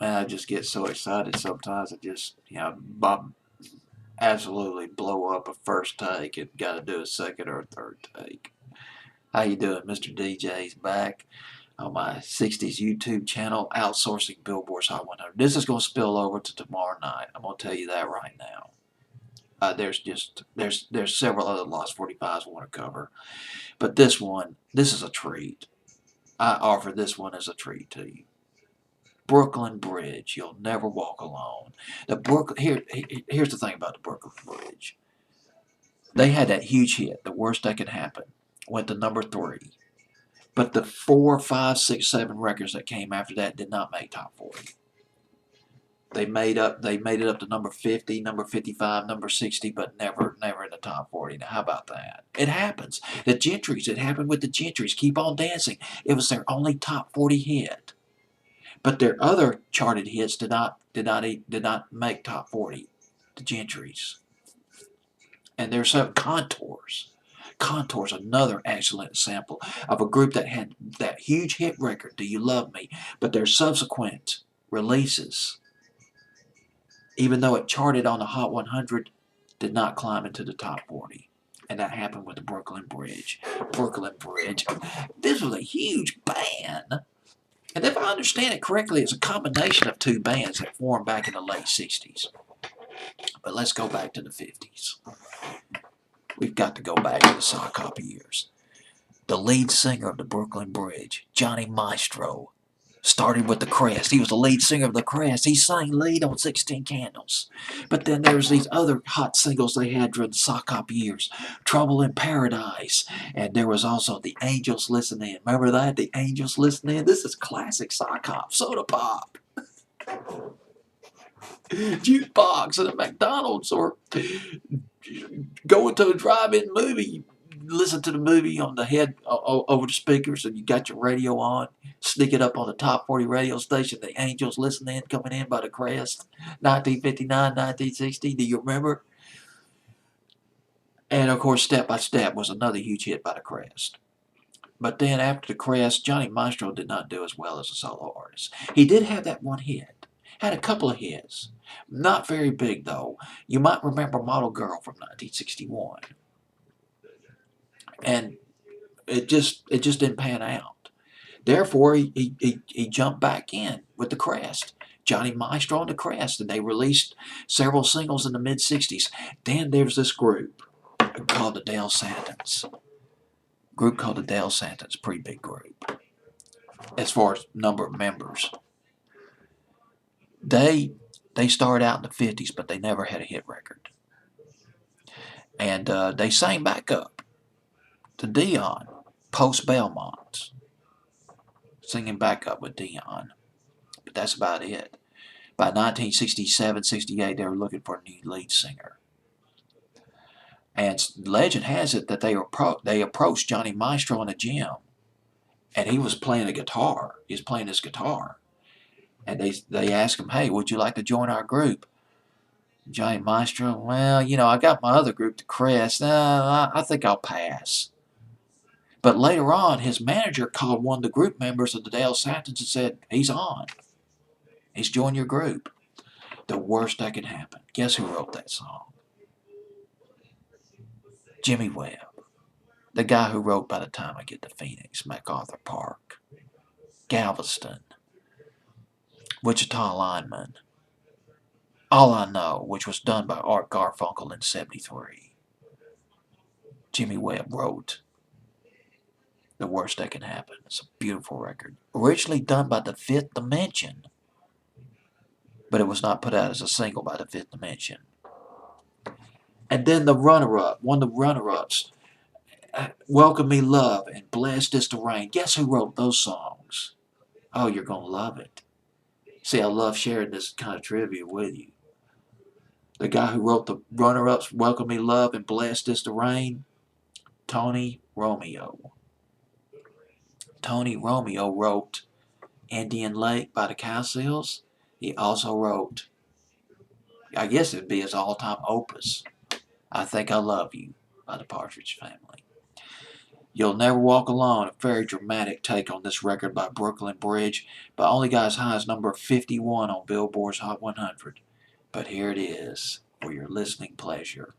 Man, I just get so excited sometimes. I just, Bob absolutely blow up a first take and got to do a second or a third take. How you doing? Mr. DJ's back on my 60s YouTube channel, Outsourcing Billboard's Hot 100. This is going to spill over to tomorrow night. I'm going to tell you that right now. There's several other Lost 45s I want to cover, but this is a treat. I offer this one as a treat to you. Brooklyn Bridge. You'll never walk alone. Here's the thing about the Brooklyn Bridge. They had that huge hit, the worst that could happen, went to number 3. But the 4, 5, 6, 7 records that came after that did not make top 40. They made it up to number 50, number 55, number 60, but never in the top 40. Now how about that? It happens. The Gentrys, it happened with the Gentrys. Keep on Dancing. It was their only top 40 hit. But their other charted hits did not make top 40. The Gentrys. And there's some Contours. Contours, another excellent example of a group that had that huge hit record, Do You Love Me? But their subsequent releases, even though it charted on the Hot 100, did not climb into the top 40. And that happened with the Brooklyn Bridge. Brooklyn Bridge. This was a huge band. And if I understand it correctly, it's a combination of two bands that formed back in the late 60s. But let's go back to the 50s. We've got to go back to the sock hop years. The lead singer of the Brooklyn Bridge, Johnny Maestro, started with the Crest. He was the lead singer of the Crest. He sang lead on 16 Candles. But then there's these other hot singles they had during the sock hop years. Trouble in Paradise. And there was also The Angels Listen In. Remember that? The Angels Listen In? This is classic sock hop. Soda Pop. Jukebox at a McDonald's, or going to a drive-in movie. Listen to the movie on the head over the speakers, and you got your radio on. Stick it up on the top 40 radio station. The Angels Listen In, coming in by the Crest. 1959, 1960. Do you remember? And of course, Step by Step was another huge hit by the Crest. But then after the Crest, Johnny Maestro did not do as well as a solo artist. He did have that one hit. Had a couple of hits. Not very big, though. You might remember Model Girl from 1961. And it just didn't pan out. Therefore, he jumped back in with the Crest. Johnny Maestro and the Crest, and they released several singles in the mid-60s. Then there's this group called the Dale Santons. Pretty big group as far as number of members. They started out in the 50s, but they never had a hit record. And they sang back up to Dion, post Belmont, singing back up with Dion. But that's about it. By 1967, 68, they were looking for a new lead singer. And legend has it that they approached Johnny Maestro in a gym, and he was playing a guitar. He was playing his guitar. And they asked him, hey, would you like to join our group? Johnny Maestro, well, I got my other group, the Crest. I think I'll pass. But later on, his manager called one of the group members of the Dale Santons and said, he's on. He's joined your group. The worst that could happen. Guess who wrote that song? Jimmy Webb. The guy who wrote By the Time I Get to Phoenix, MacArthur Park, Galveston, Wichita Lineman, All I Know, which was done by Art Garfunkel in '73. Jimmy Webb wrote The Worst That Can Happen. It's a beautiful record. Originally done by the Fifth Dimension, but it was not put out as a single by the Fifth Dimension. And then one of the runner-ups, Welcome Me Love and Blessed Is the Rain. Guess who wrote those songs? Oh, you're going to love it. See, I love sharing this kind of trivia with you. The guy who wrote the runner-ups, Welcome Me Love and Blessed Is the Rain, Tony Romeo. Tony Romeo wrote Indian Lake by the Cowsills. He also wrote, I guess it'd be his all-time opus, I Think I Love You by the Partridge Family. You'll Never Walk Alone, a very dramatic take on this record by Brooklyn Bridge, but only got as high as number 51 on Billboard's Hot 100. But here it is for your listening pleasure.